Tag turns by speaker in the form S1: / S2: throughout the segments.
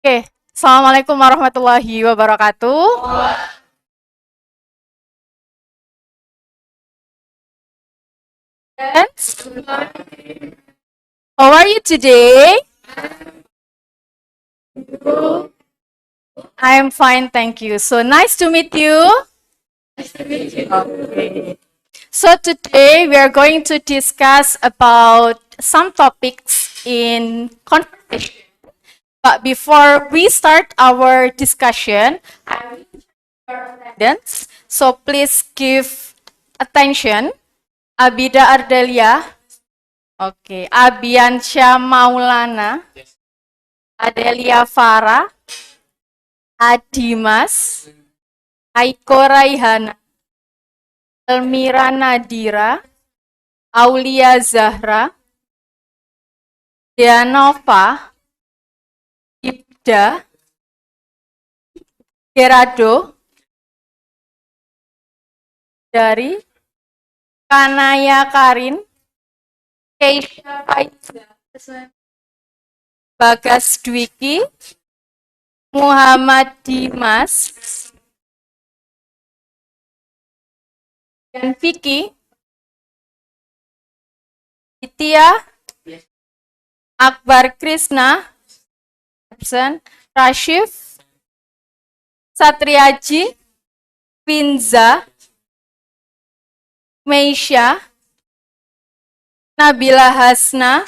S1: Oke, Assalamualaikum warahmatullahi wabarakatuh. Friends, how are you today? I am fine, thank you. So nice to meet you. Okay. So today we are going to discuss about some topics in conversation. But before we start our discussion, I will your attendance. So please give attention. Abida Ardelia, oke. Abiansyah Maulana, Adelia Farah, Adimas, Aiko Raihana, Elmira Nadira, Aulia Zahra, Deanova, Ibda, Gerardo, dari Kanaya Karin, Keisha Faiza, Bagas Dwiki, Muhammad Dimas, dan Vicky, Ditya, Akbar Krishna, Rashif, Satriaji, Pinza, Meisha, Nabila Hasna,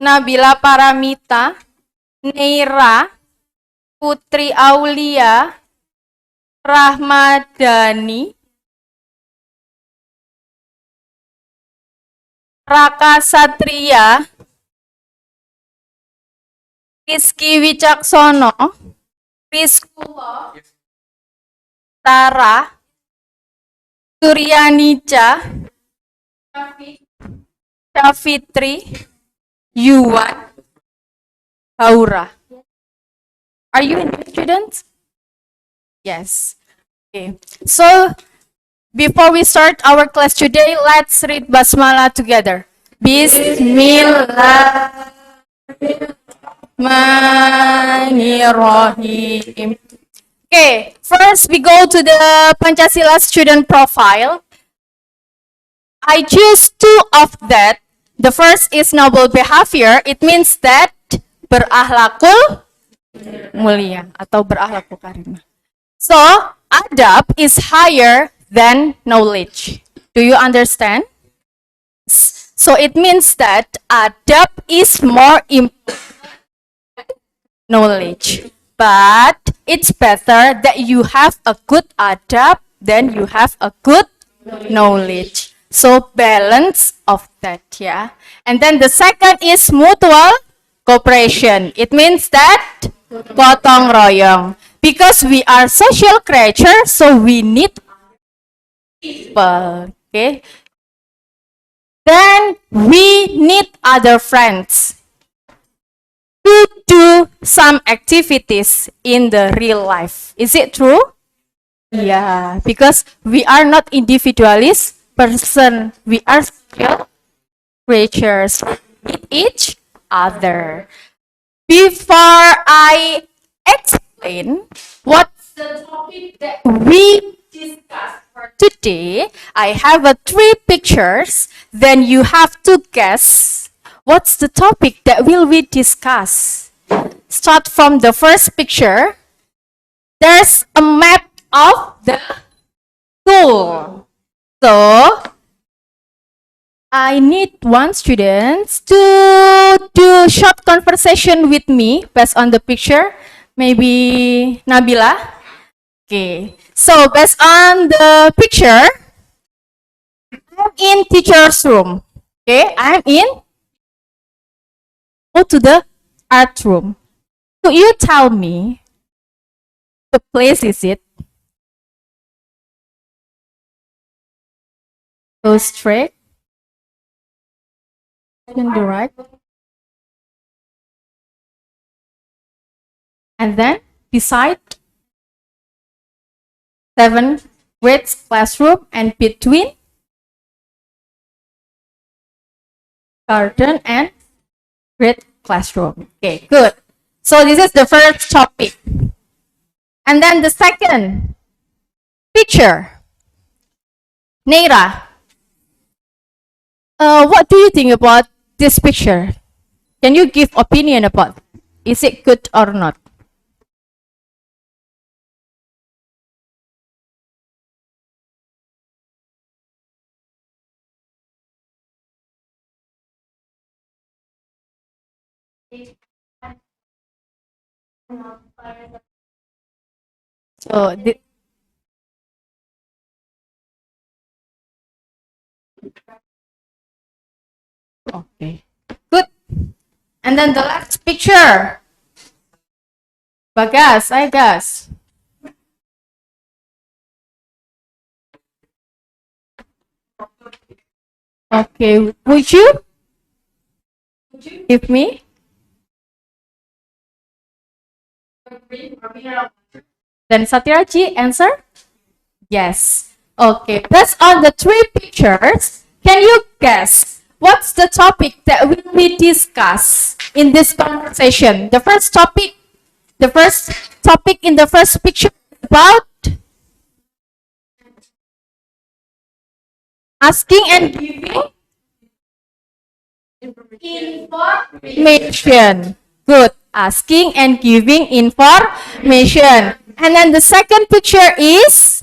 S1: Nabila Paramita, Neira, Putri Aulia, Rahmadani, Raka Satria, Rizky Wicaksono, Rizkulo, Tara, Suryanica, Syafitri, Yuwan, Haura. Are you Indian students? Yes. Okay. So before we start our class today, let's read Basmala together. Bismillahirrahmanirrahim. Okay, first we go to the Pancasila student profile. I choose two of that. The first is noble behavior. It means that berakhlakul mulia atau berakhlakul karimah. So, adab is higher than knowledge. Do you understand? So, it means that adab is more important than knowledge. But it's better that you have a good adab than you have a good knowledge. So, balance of that, yeah. And then the second is mutual cooperation. It means that gotong royong. Because we are social creatures, so we need people. Okay. Then we need other friends to do some activities in the real life. Is it true? Yeah, because we are not individualist person. We are social creatures. We need each other. Before I explain what's the topic that we discuss for today, I have three pictures. Then you have to guess what's the topic that will we discuss. Start from the first picture. There's a map of the school. So I need one student to do short conversation with me based on the picture. Maybe Nabila. Okay. So based on the picture, I'm in teacher's room. Okay, I'm in. Go to the art room. So you tell me the place is it? Go straight. In the right. And then beside 7 grades classroom and between garden and grade classroom. Okay, good. So this is the first topic. And then the second picture. Neira, what do you think about this picture? Can you give opinion about is it good or not? So okay, good. And then the last picture. Bagas, I guess. Okay, would you give me? Then Satyaraji answer? Yes. Okay, based on the three pictures, can you guess what's the topic that will be discussed in this conversation? The first topic in the first picture is about asking and giving information. Good. Asking and giving information. And then the second picture is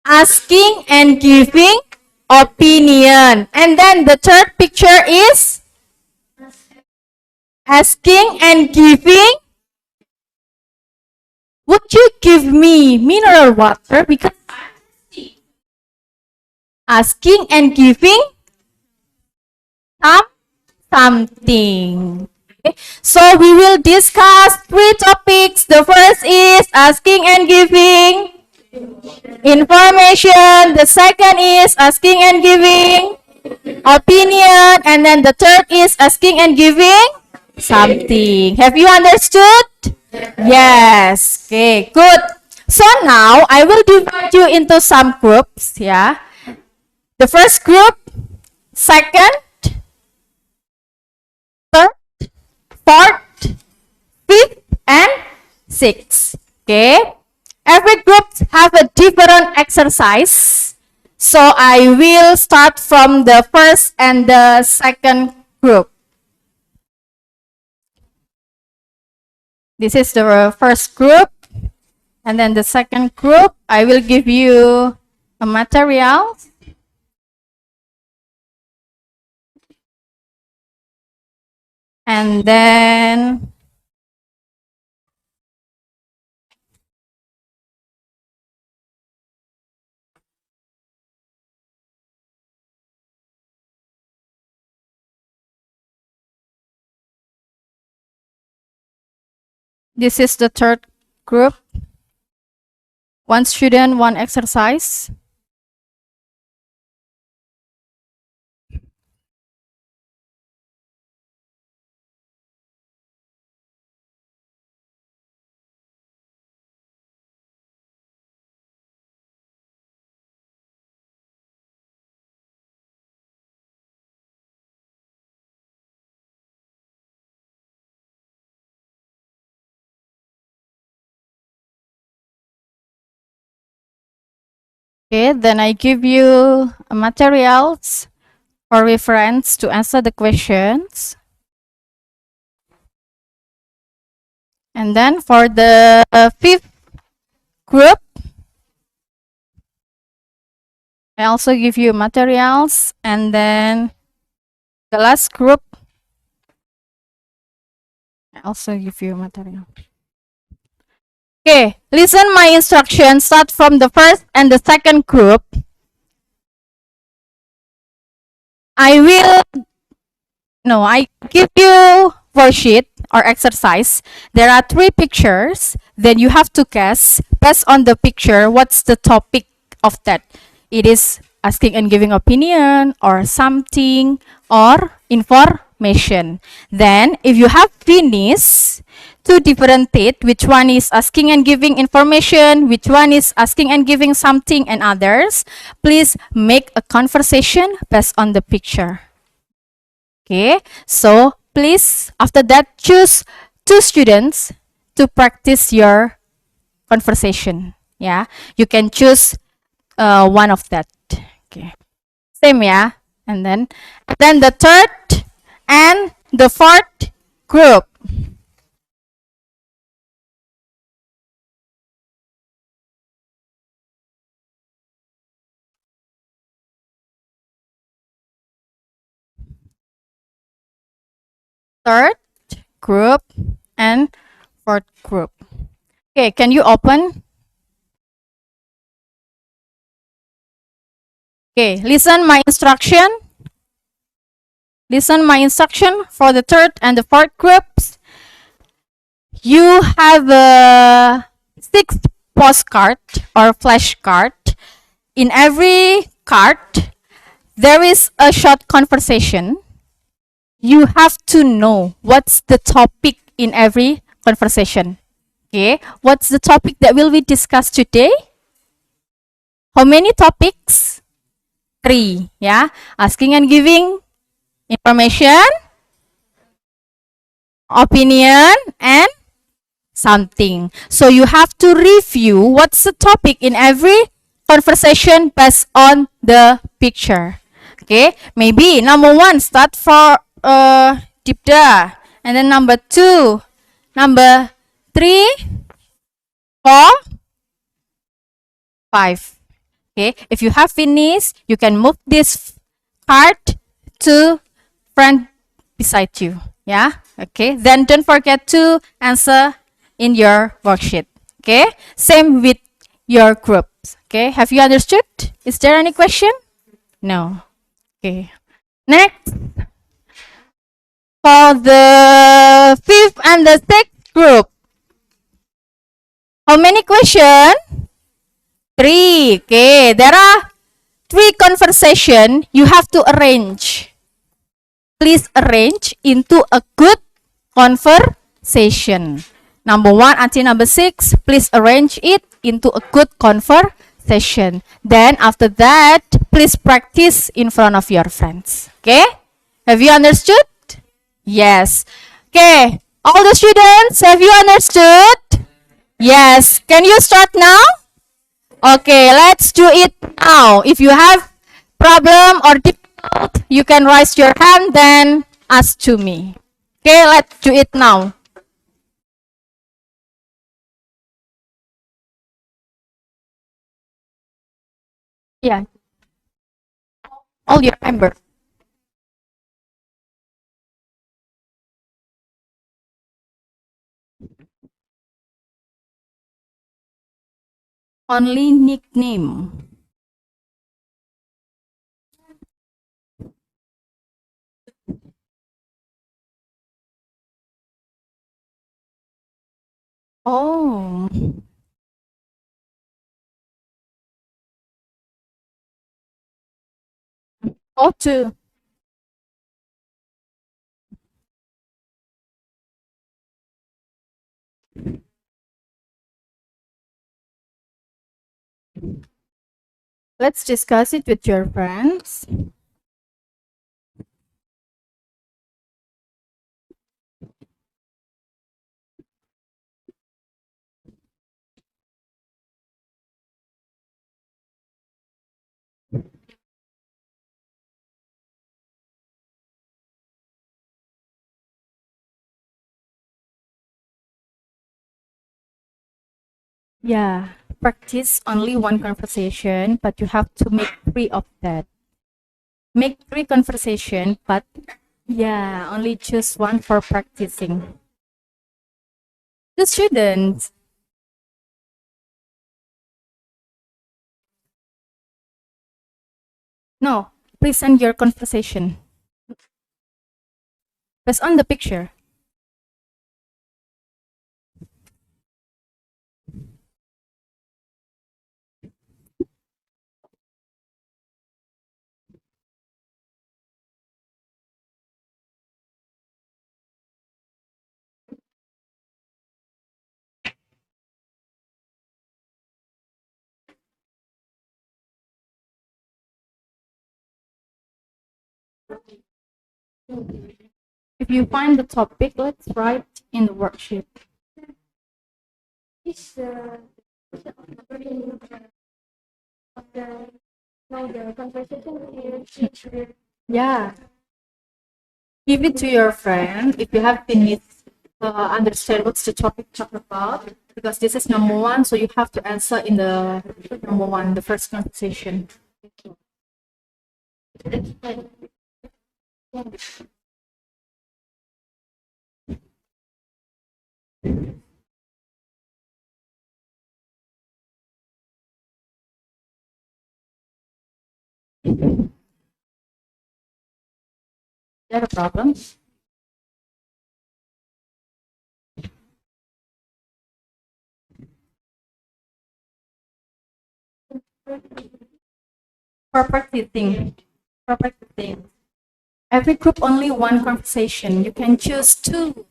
S1: asking and giving opinion. And then the third picture is asking and giving. Would you give me mineral water? Because asking and giving something. Okay. So we will discuss three topics. The first is asking and giving information. The second is asking and giving opinion. And then the third is asking and giving something. Have you understood? Yes. Okay, good. So now I will divide you into some groups. Yeah. The first group, second, third, fourth, fifth, and sixth. Okay. Every group have a different exercise. So I will start from the first and the second group. This is the first group. And then the second group, I will give you a material. And then this is the third group. One student, one exercise. Okay, then I give you materials for reference to answer the questions. And then for the fifth group, I also give you materials. And then the last group, I also give you material. Okay, listen my instructions. Start from the first and the second group. I give you worksheet or exercise. There are three pictures. Then you have to guess based on the picture what's the topic of that. It is asking and giving opinion or something or information. Then if you have finished to differentiate which one is asking and giving information, which one is asking and giving something and others, please make a conversation based on the picture. Okay, so please after that choose two students to practice your conversation. Yeah, you can choose one of that. Okay, same, yeah. And then the third and the fourth group. Third group and fourth group. Okay, can you open? Okay, listen my instruction. Listen my instruction for the third and the fourth groups. You have a sixth postcard or flashcard. In every card, there is a short conversation. You have to know what's the topic in every conversation. Okay, what's the topic that will we discuss today? How many topics? 3. Yeah, asking and giving information, opinion, and something. So you have to review what's the topic in every conversation based on the picture. Okay, maybe number 1 start for Dipda, and then number 2, number 3, 4, 5. Okay, if you have finished, you can move this card to friend beside you. Yeah, okay, then don't forget to answer in your worksheet. Okay, same with your groups. Okay, have you understood? Is there any question? No. Okay, next, for the fifth and the sixth group, how many questions? 3. Okay, there are 3 conversation you have to arrange. Please arrange into a good conversation. Number 1 until number 6, please arrange it into a good conversation. Then after that, please practice in front of your friends. Okay? Have you understood? Yes. Okay. All the students, have you understood? Yes. Can you start now? Okay, let's do it now. If you have problem or difficult, you can raise your hand, then ask to me. Okay, let's do it now. Yeah, all your members. Only nickname. Oh. Oh, two. Let's discuss it with your friends. Yeah, practice only one conversation, but you have to make 3 of that. Make 3 conversation, but yeah, only choose one for practicing. The students. No, present your conversation based on the picture. If you find the topic, let's write in the worksheet. Yeah. Give it to your friend if you have finished understand what's the topic talk about, because this is number one, so you have to answer in the number one, the first conversation. Is that a problem? Property thing. Property thing. Every group only one conversation. You can choose two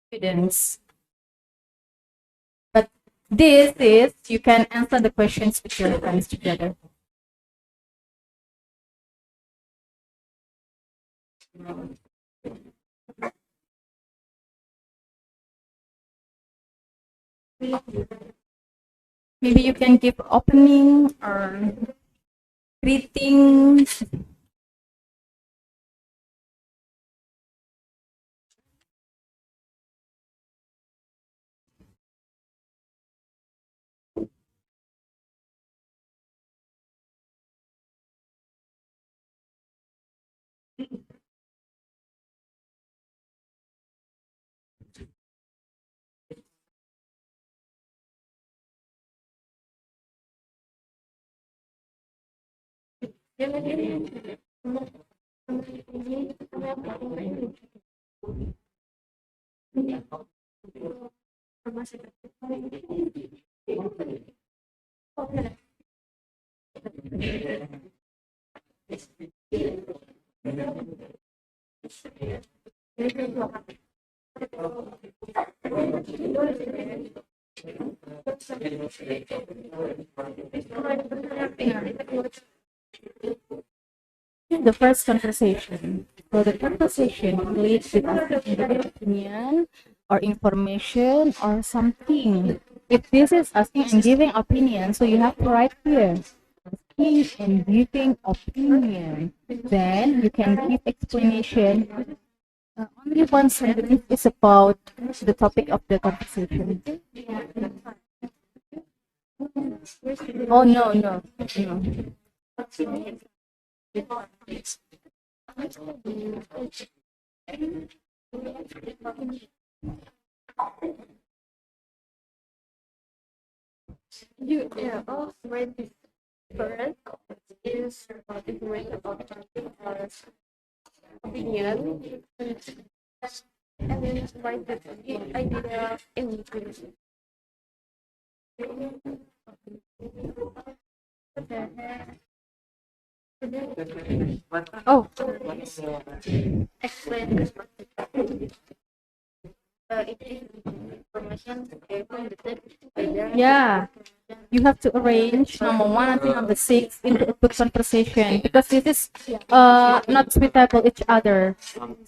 S1: students. But this is you can answer the questions with your friends together. Maybe you can give opening or greetings. The first conversation. So the conversation relates with asking opinion or information or something. If this is asking and giving opinion, so you have to write here. Asking and giving opinion. Then you can give explanation. Only one sentence is about the topic of the conversation. Oh no, no, no.
S2: You also read this first is information about opinion, and then write the idea in English.
S1: Oh,
S2: Explain this it is information from the text.
S1: yeah. You have to arrange number one until number six into a good conversation because this is not suitable each other.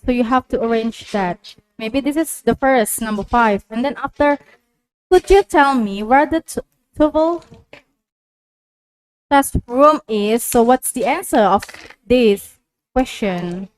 S1: So you have to arrange that. Maybe this is the first number five, and then after, could you tell me where the table test room is? So what's the answer of this question?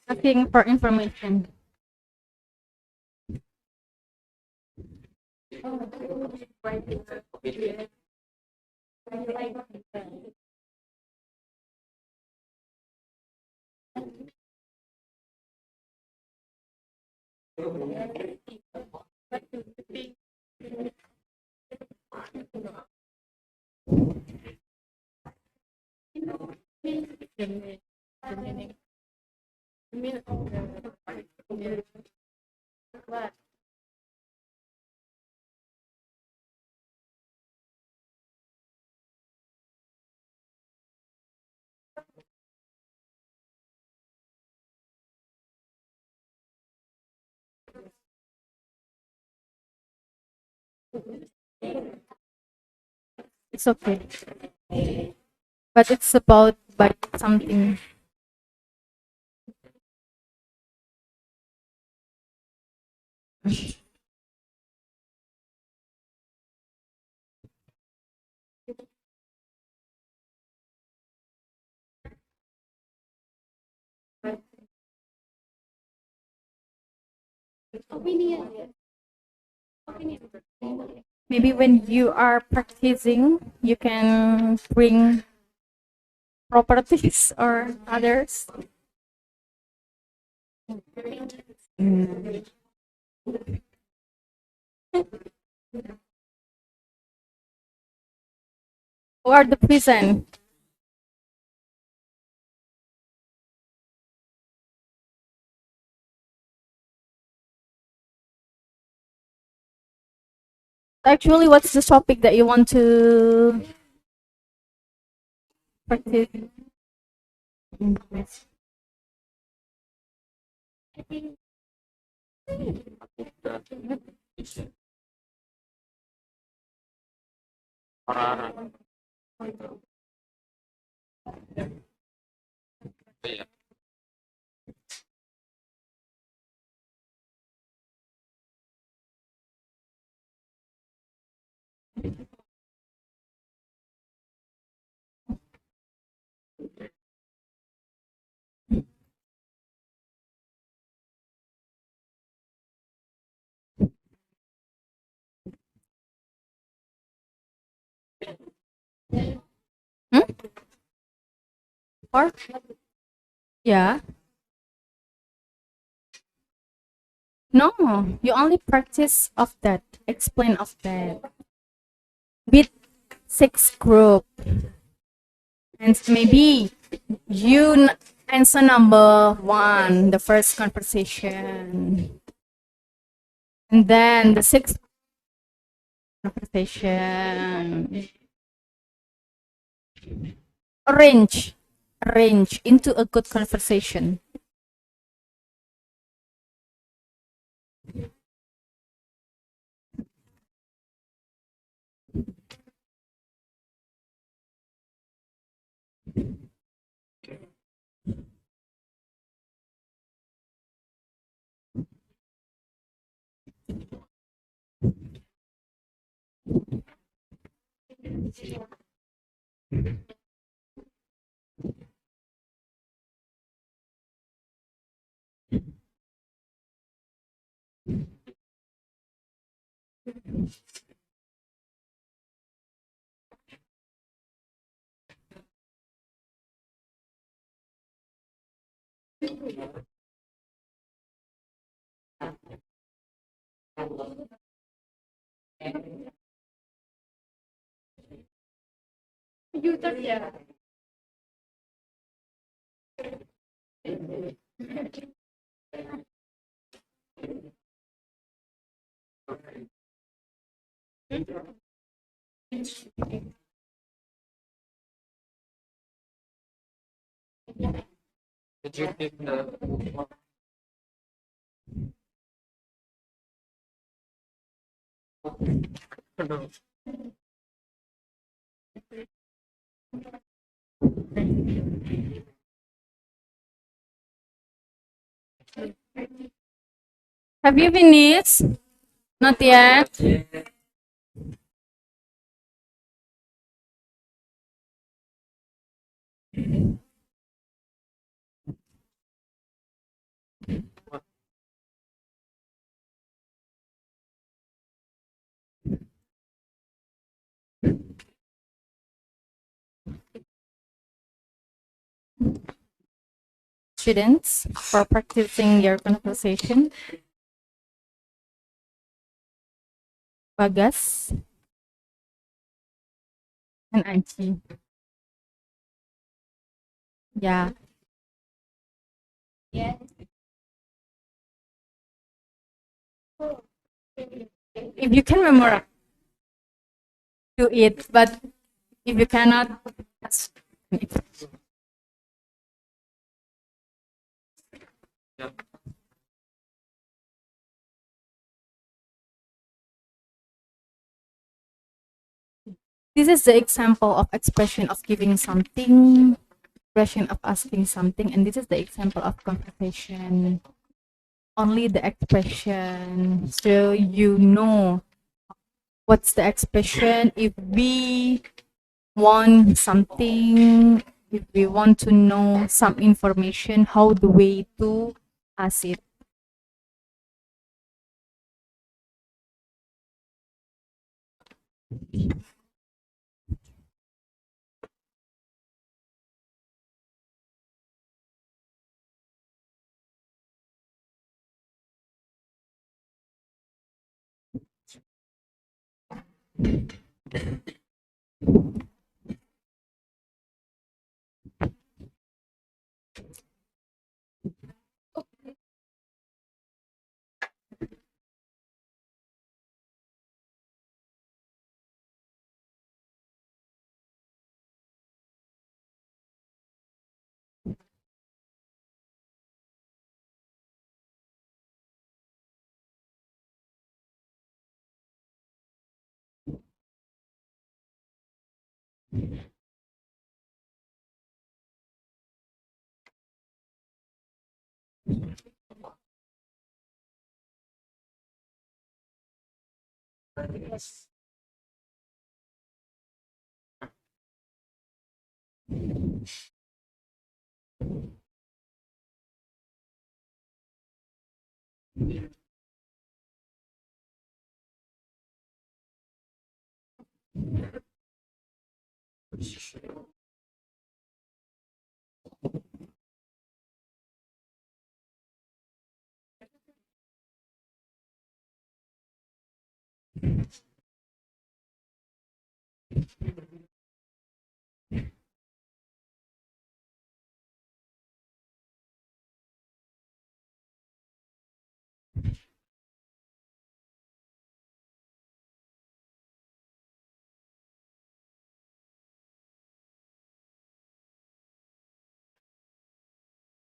S1: Asking for information. It's okay. But it's about by something. Maybe when you are practicing, you can bring properties or others. Or the present. Actually, what's the topic that you want to practice? Hmm? Or yeah. No, you only practice of that. Explain of that with 6 group, and maybe you answer number one, the first conversation, and then the sixth conversation. Arrange into a good conversation. You just yeah.
S3: Did you take the no.
S1: Have you finished? Not yet. Students, for practicing your conversation, Bagas and Anchi. Yeah. If you can memorize, do it. But if you cannot, that's
S3: Yeah.
S1: this is the example of expression of giving something, expression of asking something, and this is the example of conversation. Only the expression, so you know what's the expression. If we want something, if we want to know some information, how the way to ask it.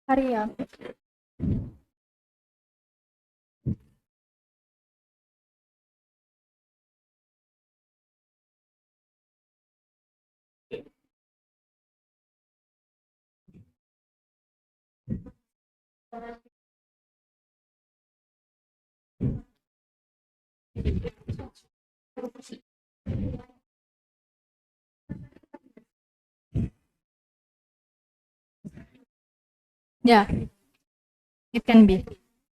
S1: Hurry up. Yeah, it can be.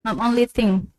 S1: Not only thing.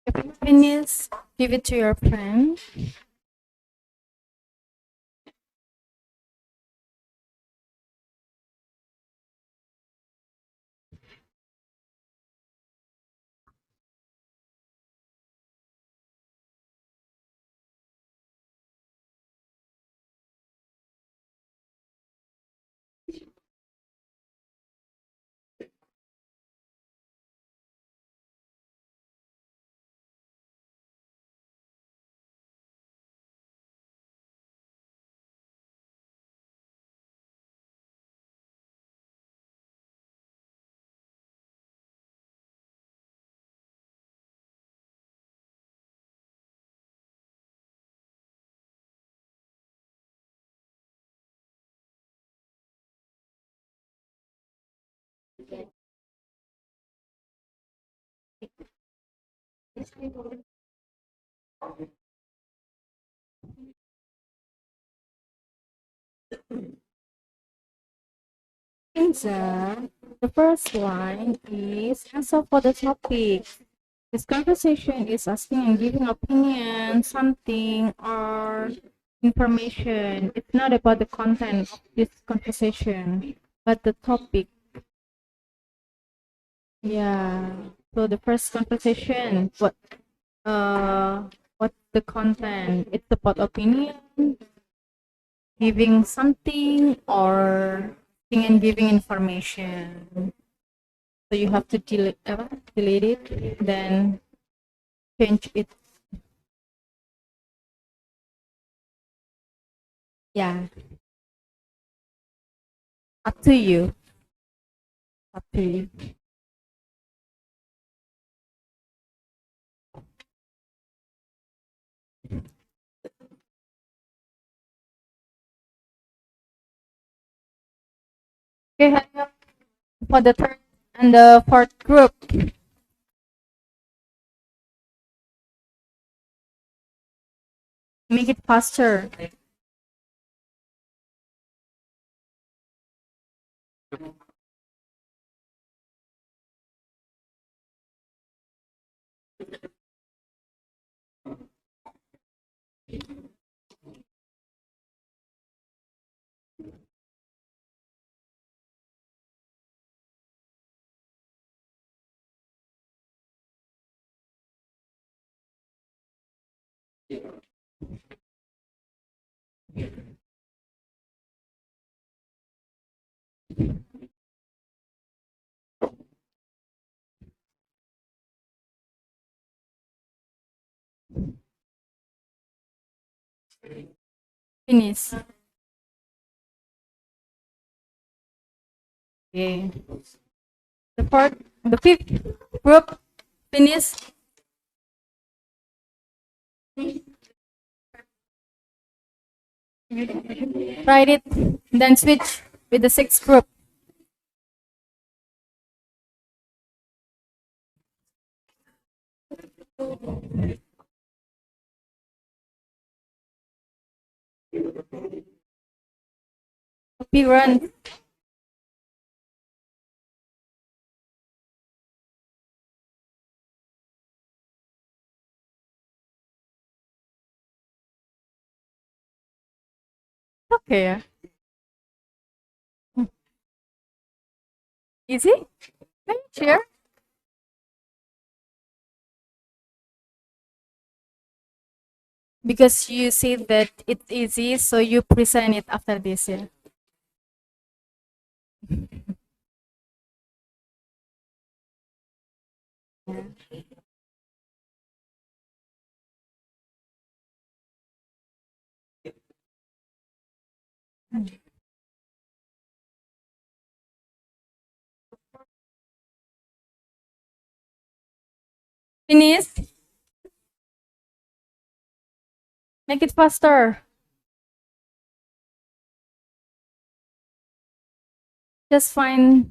S1: If you finish, give it to your friend. Inza, the first line is answer for the topic. This conversation is asking and giving opinion, something, or information. It's not about the content of this conversation, but the topic. Yeah. So the first conversation, what's the content? It's about opinion, giving something, or asking and giving information. So you have to delete it, then change it. Yeah, up to you. Up to you. Okay, hurry up for the third and the fourth group. Make it faster. Finish. Okay. The fifth group, finish. Write it, then switch with the sixth group. Copy, run. Okay. Easy? Can you share? Because you said that it's easy, so you present it after this, yeah. Finish. Make it faster. Just find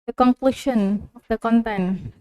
S1: the conclusion of the content.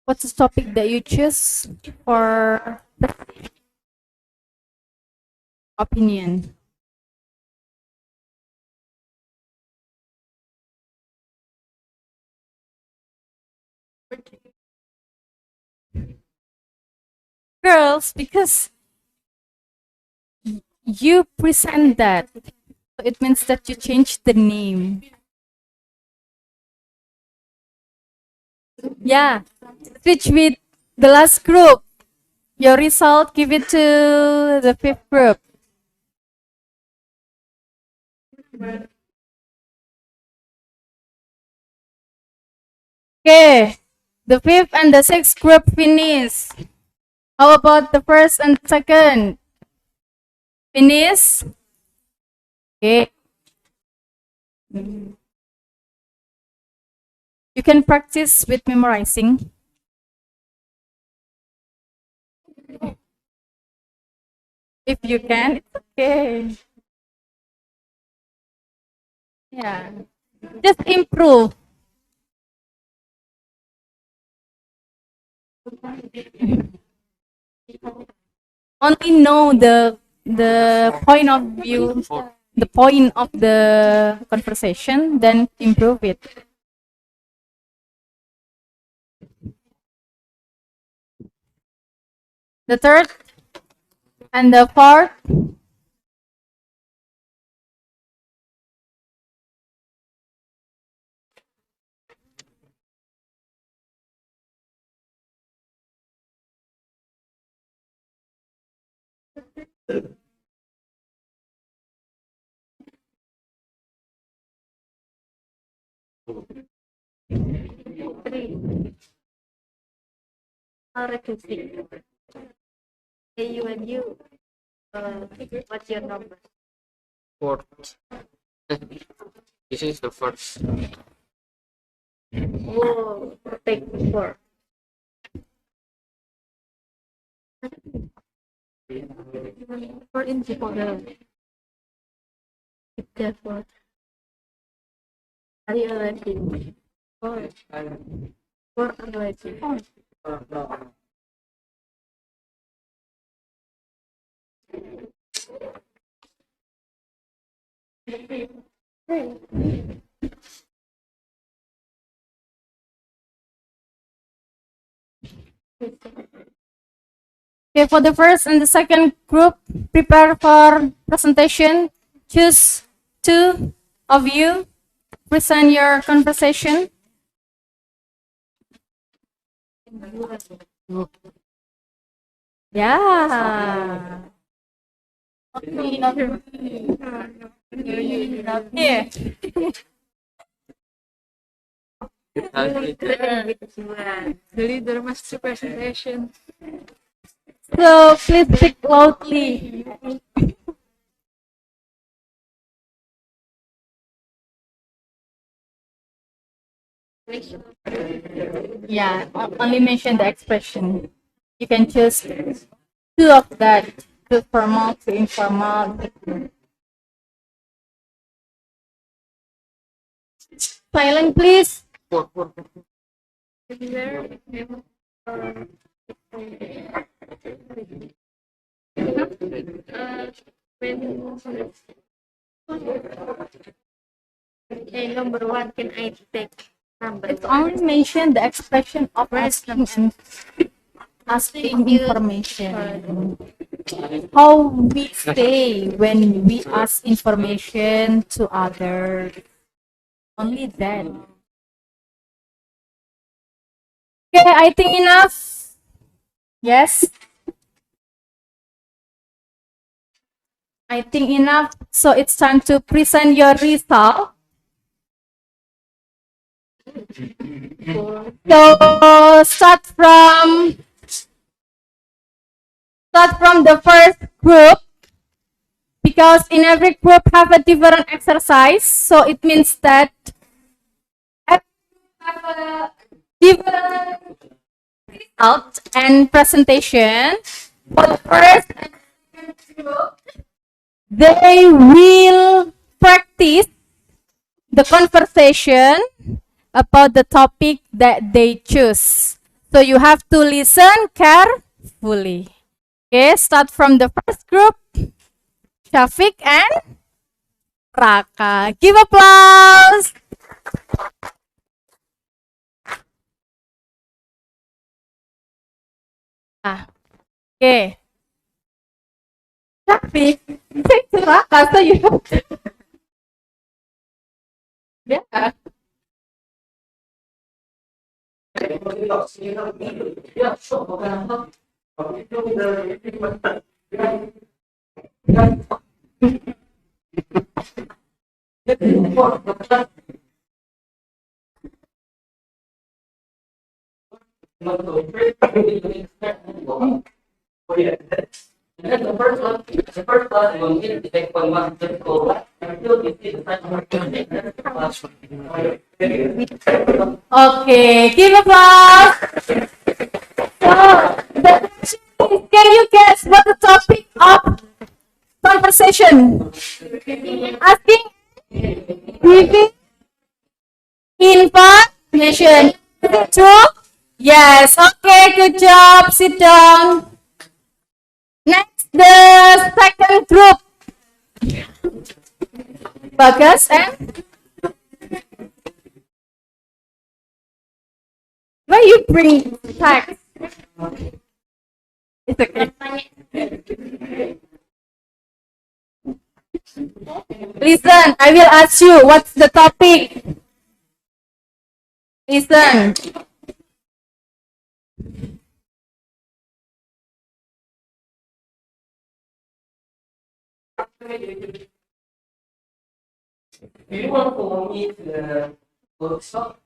S1: What's the topic that you choose for opinion? Girls, because you present that, so it means that you change the name. Yeah, switch with the last group. Your result, give it to the fifth group. Okay, the fifth and the sixth group finish. How about the first and second? Finish? Okay. You can practice with memorizing. If you can, it's okay. Yeah. Just improve. Only know the point of view, the point of the conversation, then improve it. The third and the fourth.
S2: Recruiting. Hey, you and you. What's your number?
S3: Fourth. This is the first.
S2: Oh, take 4. For in Japan. Therefore, are you ready? For ready.
S1: Okay, for the first and the second group, prepare for presentation. Choose two of you, present your conversation. Yeah. Yeah.
S2: The leader must do presentation.
S1: So please speak loudly. Yeah, only mention the expression. You can choose two of that, to formal, to informal. Silent, please.
S2: Is there when number one, can I take number
S1: It's only mention the expression of
S2: Where's
S1: asking and asking information. How we say when we ask information to others. Only that. Okay, I think enough. Yes. I think enough. So it's time to present your result. So start from the first group, because in every group have a different exercise. So it means that every group have a different result and presentation. For the first and second group, they will practice the conversation about the topic that they choose. So you have to listen carefully. Okay, start from the first group, Shafiq and Raka. Give applause. Okay. Shafiq, take to Raka so you have to. Yeah. Okay, give applause. So, the question is, can you guess what the topic of conversation? Asking, giving information. Is it true? Yes. Okay, good job. Sit down. Next, the second group. Bagas and why you bring text? It's okay. Listen, I will ask you what's the topic. Listen.
S3: Do you want to meet the workshop?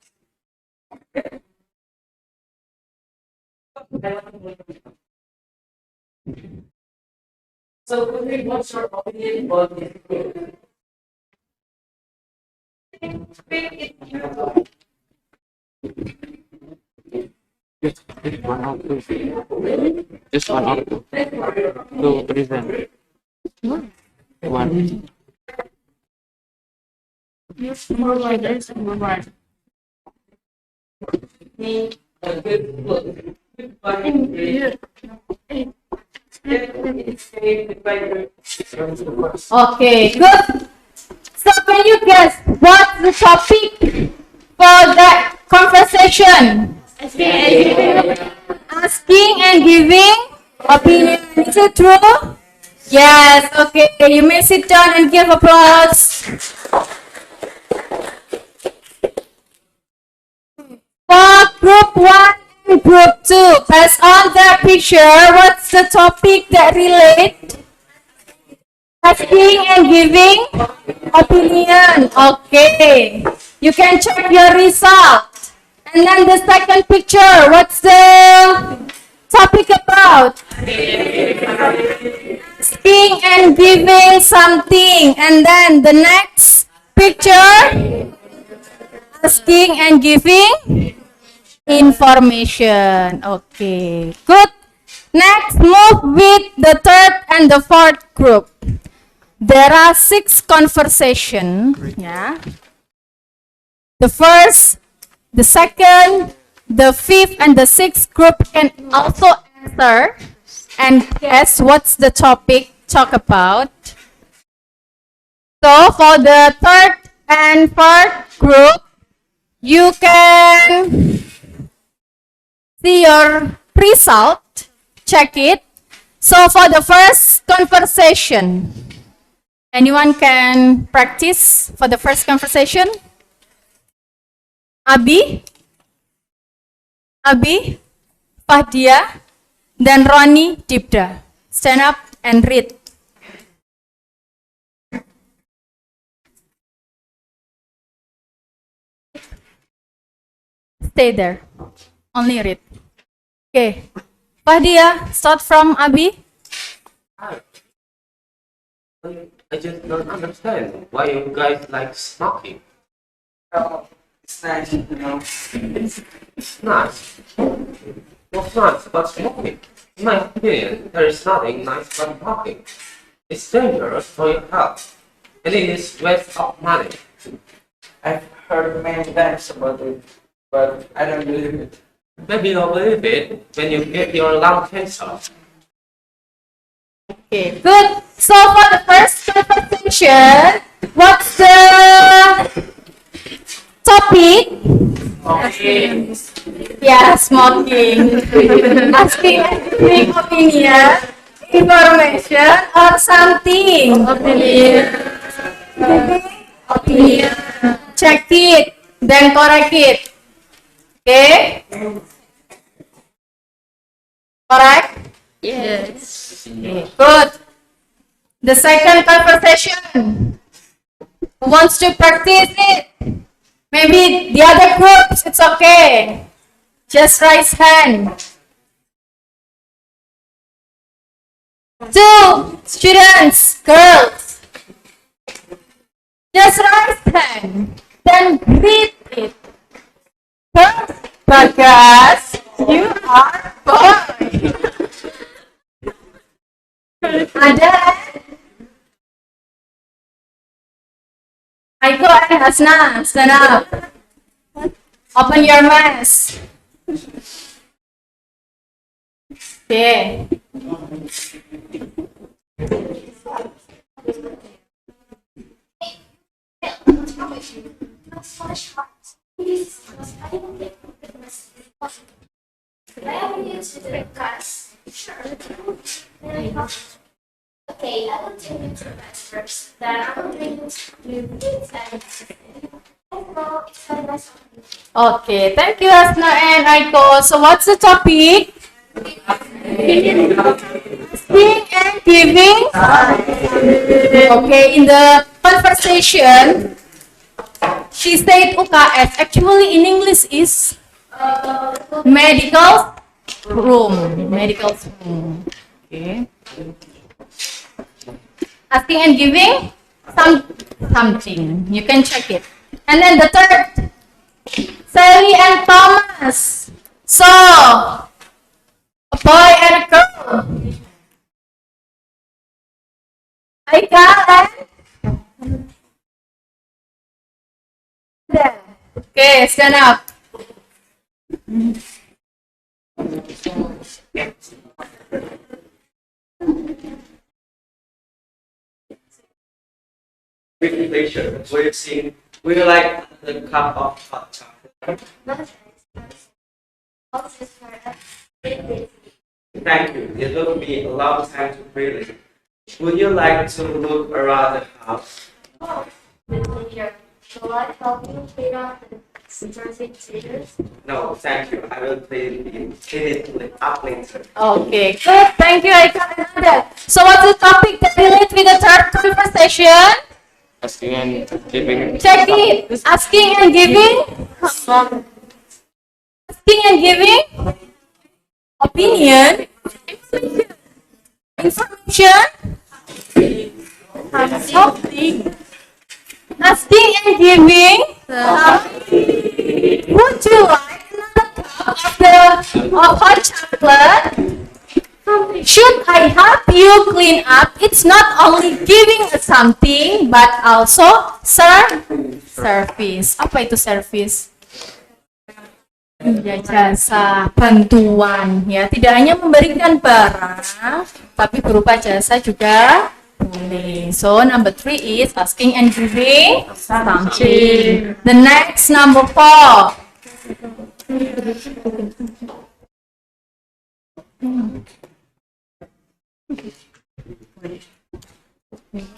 S3: So, what's your opinion on this? Just one out two. Just one out two. To present. One.
S2: more letters, more words.
S1: Okay, good. So can you guess what's the topic for that conversation? Asking and giving opinion. Is it true? Yes. Okay, you may sit down and give applause. For group 1 Group 2, pass on the picture. What's the topic that relate? Asking and giving opinion. Okay. You can check your result. And then the second picture, what's the topic about? Asking and giving something. And then the next picture, asking and giving information. Okay, good. Next, move with the third and the fourth group. There are 6 conversation. Yeah. The first, the second, the fifth, and the sixth group can also answer and guess what's the topic talk about. So for the third and fourth group, you can see your result, check it. So for the first conversation, anyone can practice for the first conversation? Abi, Fahdia, then Ronnie, Dipda. Stand up and read. Stay there. Only read. Okay. Fahdia, start from Abi.
S3: I just don't understand why you guys like smoking.
S4: Oh, it's nice, you know.
S3: It's nice. What's nice about smoking? In my opinion, there is nothing nice about smoking. It's dangerous for your health, and it is waste of money.
S4: I've heard many times about it, but I don't believe it.
S3: Maybe you'll believe it when you get your lung cancer.
S1: Okay, good. So for the first conversation, what's the topic?
S4: Okay.
S1: Yeah, smoking. Asking and giving opinion, information, or something. Opinion. Check it, then correct it. Okay? Correct?
S2: Yes.
S1: Okay, good. The second conversation. Who wants to practice it? Maybe the other groups, it's okay. Just raise hand. 2 students, girls. Just raise hand. Then read it. Girls, because you are boy. Ada. Aiko and Hasna, stand up. Open your mouth. Okay.
S2: Okay, I will take you to the best first. Then I will bring you to this and overall, it's very nice.
S1: Okay, thank you Hasna and Aiko. So what's the topic? Asking and giving. Okay, in the conversation, she said UKS. Actually, in English is medical room. Medical room. Okay. Asking and giving something. You can check it. And then the third, Sally and Thomas. So, a boy and a girl. Aika and there. Okay, stand up.
S3: Presentation. We've seen. We like the cup of hot chocolate. Thank you. It will be a long time to breathe. Would you like to look around the house?
S2: Shall I help you figure out the
S4: No, thank you. I will clean it up later.
S1: Okay, good. Thank you. I can know that. So what's the topic that relates with the third conversation?
S3: Asking and giving.
S1: Check it. Asking and giving. Asking and giving. Opinion. Information. Something. Asking and giving. Would you like another cup of hot chocolate? Should I help you clean up? It's not only giving something, but also service. Apa itu service? Ya, jasa, bantuan. Ya, tidak hanya memberikan barang, tapi berupa jasa juga boleh. So, number 3 is asking and giving something. The next, number 4.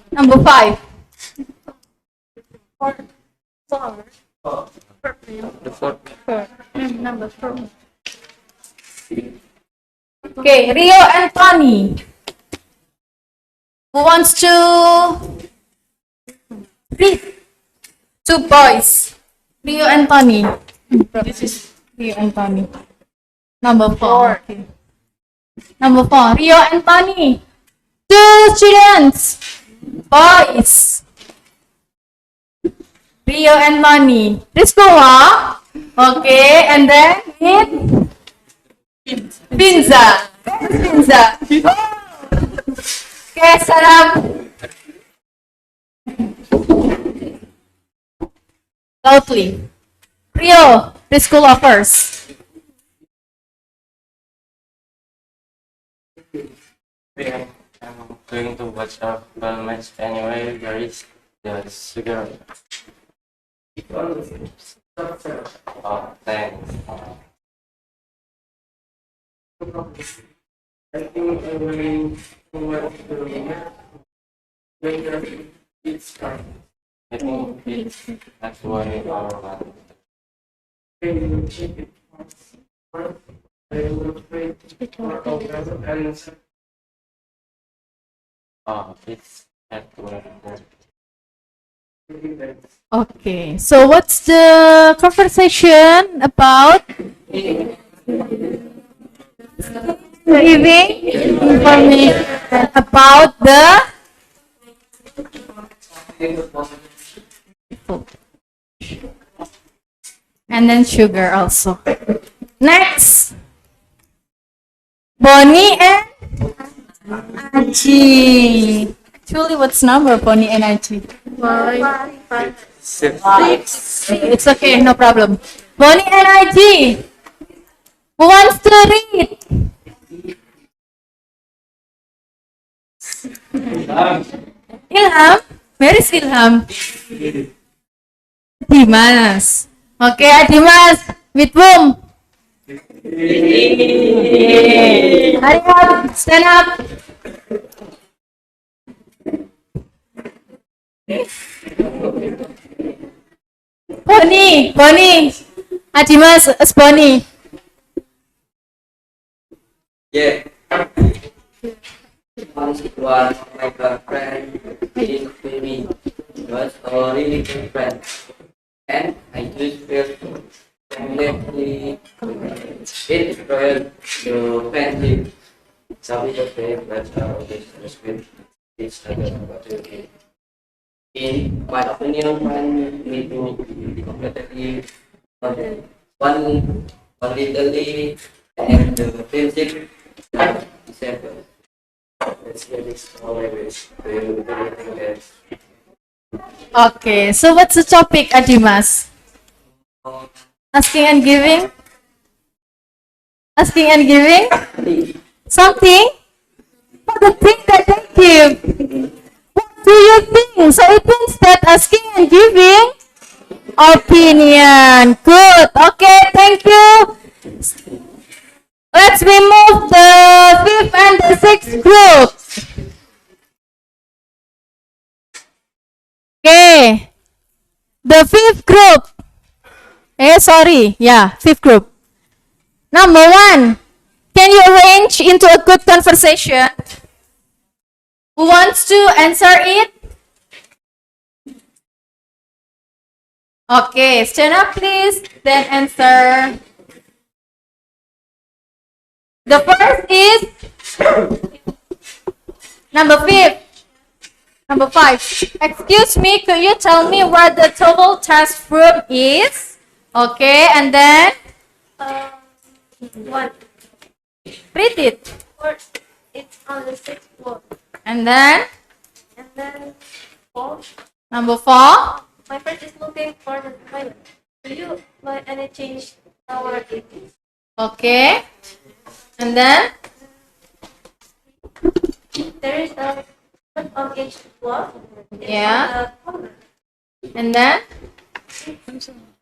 S1: Number 5.
S3: The fourth.
S1: Number 4. Okay, Rio and Tony. Who wants to read? 2 boys. Rio and Tony. This is Rio and Tony. Number 4. Okay. Number 4. Rio and Tony. 2 students. Boys. Rio and Tony. This go ah. Okay, and then with Pinza. Pinza. Okay, salam. Loudly. Rio, the school offers.
S3: I'm going to watch a football match anyway. There is the sugar. Oh, thanks.
S4: I think I will go to later. It's time.
S3: I think it's actually our one.
S4: I will check it once. I will wait for and
S3: Oh, it's actually.
S1: Okay, so what's the conversation about? Giving information about the food. And then sugar also. Next, Bonnie and Aji. Actually, what's number Bonnie and Aji? 6. It's okay, no problem. Bonnie and Aji. Who wants to read? Ilham? Where is Ilham? Dimas. Okay, Dimas. With whom? Hurry up. Stand up. Bonnie. Dimas, Bonnie.
S5: Yeah. Once was my girlfriend in baby was a really good friend, and I just felt definitely it royal to friendship. Some of the but always respect each other opportunity. In my opinion, one meeting completely one literally and the friendship December. Let's get this always.
S1: Okay, so what's the topic, Adimas? Asking and giving? Asking and giving? Something? What the thing that they give? What do you think? So it means that asking and giving? Opinion. Good. Okay, thank you. Let's remove the 5th and the 6th group. Okay. The 5th group. Okay, sorry. Yeah, fifth group. Number one, can you arrange into a good conversation? Who wants to answer it? Okay, stand up please, then answer. The first is number fifth. Number five. Excuse me, could you tell me where the total test room is? Okay, and then
S2: One.
S1: read it.
S2: Or it's on the sixth floor.
S1: And then
S2: And then four.
S1: number four.
S2: My friend is looking for the toilet. Do you want any change our duties?
S1: Okay. And then
S2: There is a foot on each floor. It's
S1: Yeah.
S2: on the corner.
S1: and then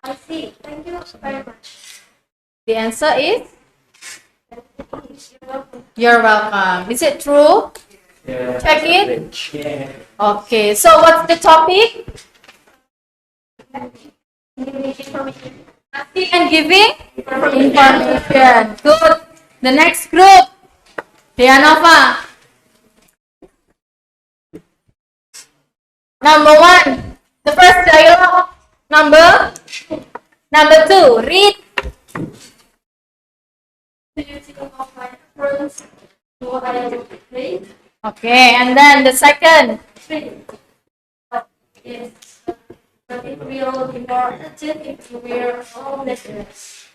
S2: I see. Thank you very much.
S1: the answer is
S2: You're welcome.
S1: you're welcome. Is it true?
S4: Yeah.
S1: Check it.
S4: Yeah.
S1: Okay. So what's the topic?
S2: Give me information.
S1: Asking and giving information. Good. The next group. Dianova. Number one. The first dialogue. Number two. Read.
S2: Do you think of my friends who I played?
S1: Okay. And then the second.
S2: Three. But it will be more attentive if we are all listeners.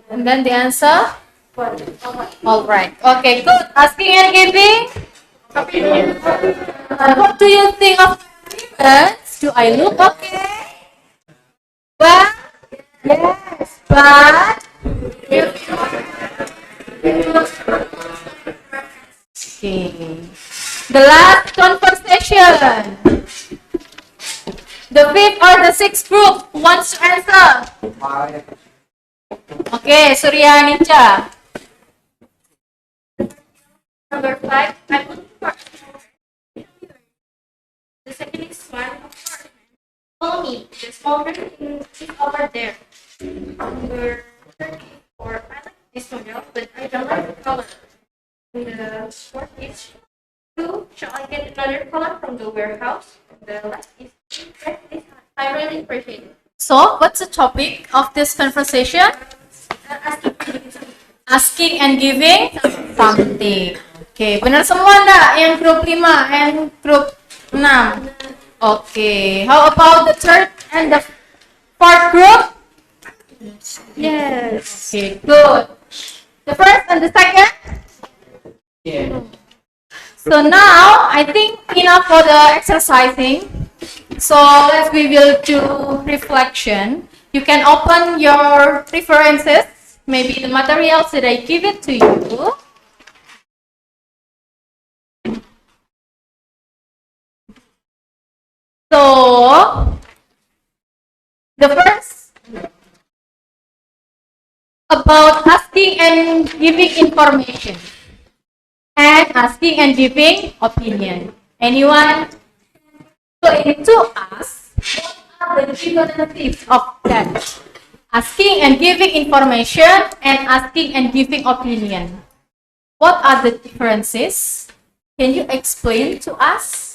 S1: And then the answer.
S2: But
S1: All right. Okay. Good. Asking and giving. What do you think of my appearance? Do I look okay? But yes, but okay. The last conversation. The fifth or the sixth group who wants to answer? Okay, Surya Ninja.
S2: number five, I look for the second is one apartment. Follow me. The small building is over there. Number 34, I like this one, but I don't like the color. And the fourth is two. Shall I get another color from the warehouse? The last is this. I really appreciate it.
S1: So, what's the topic of this conversation? Asking and giving something. Oke, benar semua enggak yang grup 5 and grup 6? Oke, how about the third and the fourth group?
S2: Yes.
S1: Okay, good. The first and the second?
S4: Yeah.
S1: So now, I think enough for the exercising. So we will do reflection. You can open your references, maybe the materials that I give it to you. So, the first about asking and giving information and asking and giving opinion. Anyone? So to us, what are the differences of that? Asking and giving information and asking and giving opinion. What are the differences? Can you explain to us?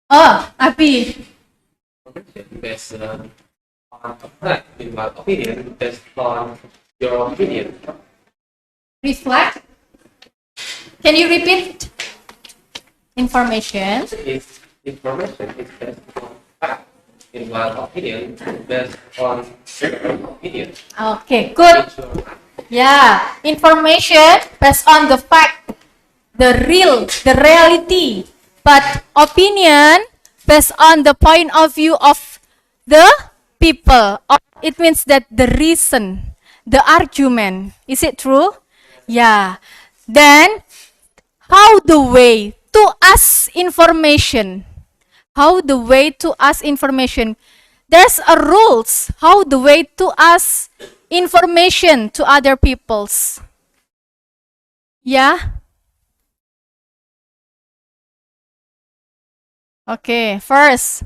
S1: Oh, Abi.
S3: Based on a fact, in my opinion, based on your opinion.
S1: Reflect. Can you repeat? Information.
S3: Its information is based on fact, in my opinion, based on your opinion.
S1: Okay, good.
S3: It's your fact.
S1: Yeah, information based on the fact, the reality. But opinion based on the point of view of the people. It means that the reason, the argument. Is it true? Yeah. Then, how the way to ask information? How the way to ask information? There's a rules. How the way to ask information to other peoples. Yeah. Okay, first.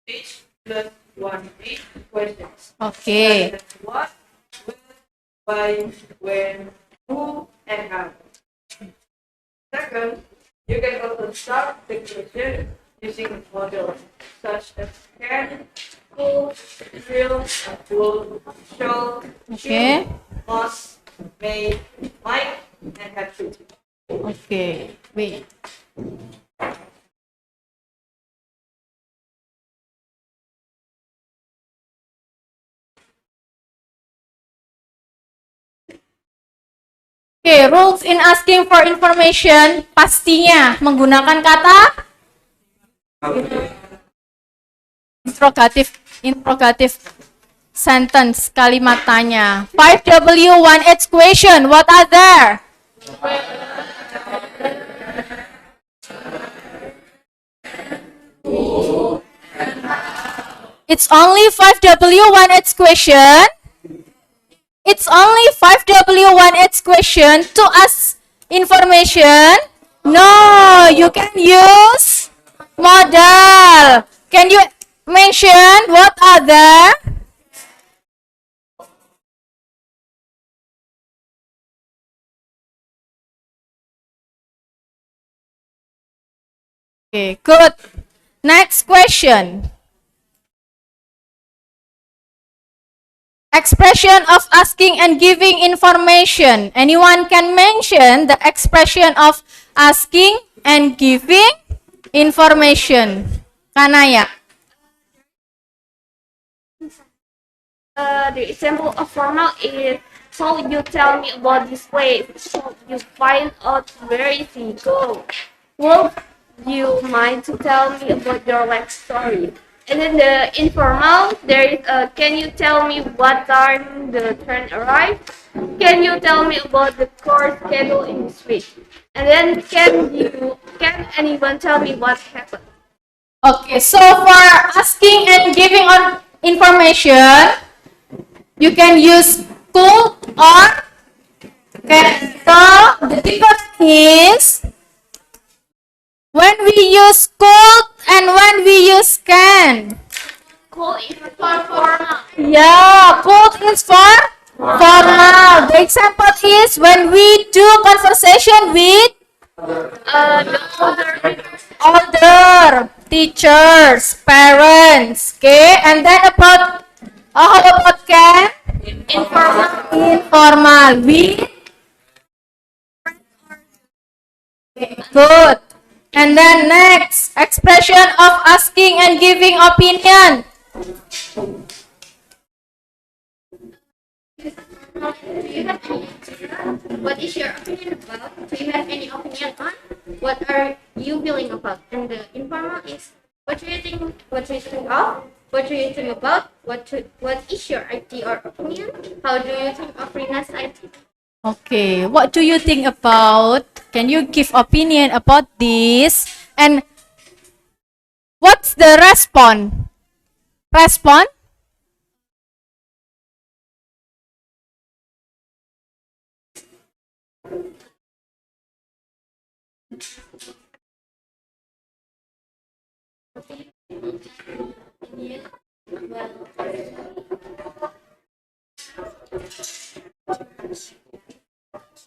S4: H plus 1 questions.
S1: Okay.
S4: Such as what, when, why, when, who, and how. Second, you can also start the question using models such as can, could, will, will, shall,
S1: Okay.
S4: should, must, may, might, and have to.
S1: Okay. Wait. Okay, rules in asking for information pastinya menggunakan kata interrogative sentence, kalimat tanya. 5W 1H question, what are there? It's only 5W 1H question. It's only 5W 1H question to ask information. No, you can use modal. Can you mention what are there? Okay, good. Next question. Expression of asking and giving information. Anyone can mention the expression of asking and giving information. Kanaya.
S2: The example of formal is, so you tell me about this place, so you find out where is he go. Would you mind to tell me about your life story? And then the informal, there is a, can you tell me what time the train arrived? Can you tell me about the course schedule in this week? And then can anyone tell me what happened?
S1: Okay, so for asking and giving on information, you can use could or can. So the difference is when we use could and when we use can.
S2: Cool is for formal.
S1: Yeah, could is for formal. The example is when we do conversation with
S2: The
S1: older teachers, parents. Okay, and then about how about can?
S2: informal.
S1: Informal. With good. And then next, expression of asking and giving opinion.
S2: What is your opinion about? Do you have any opinion on? What are you feeling about? And the informal is, what do you think? What do you think of? What do you think about? What is your idea or opinion? How do you think of Rina's idea?
S1: Okay, what do you think about? Can you give opinion about this? And what's the response? Response?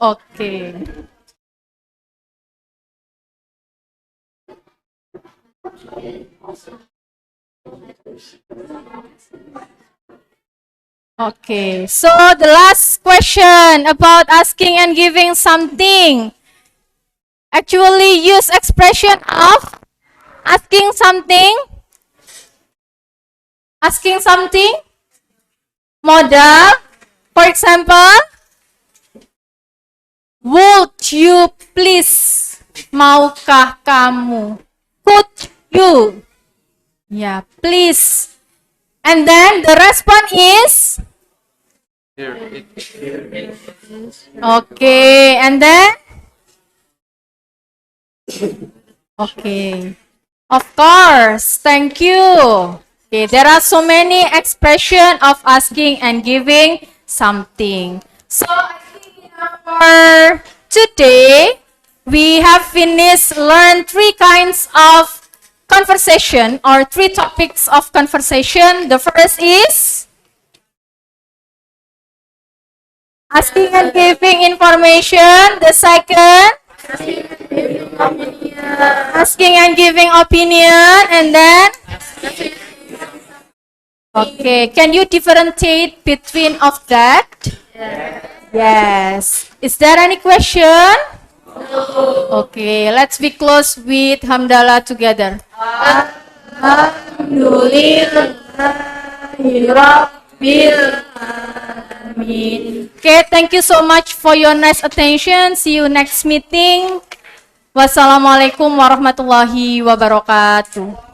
S1: Okay. Okay, so the last question about asking and giving something. Actually use expression of asking something. Asking something. Modal. For example, would you please? Maukah kamu? Could you? Yeah, please. And then the response is okay, and then okay. Of course, thank you. Okay, there are so many expression of asking and giving something. So I think enough for today. we have finished learn three kinds of conversation or three topics of conversation. The first is asking and giving information. The second, asking and giving opinion. And then, okay, can you differentiate between of that? Yes. Is there any question? Okay, let's be close with Hamdalah together. Okay, thank you so much for your nice attention. See you next meeting. Wassalamualaikum warahmatullahi wabarakatuh.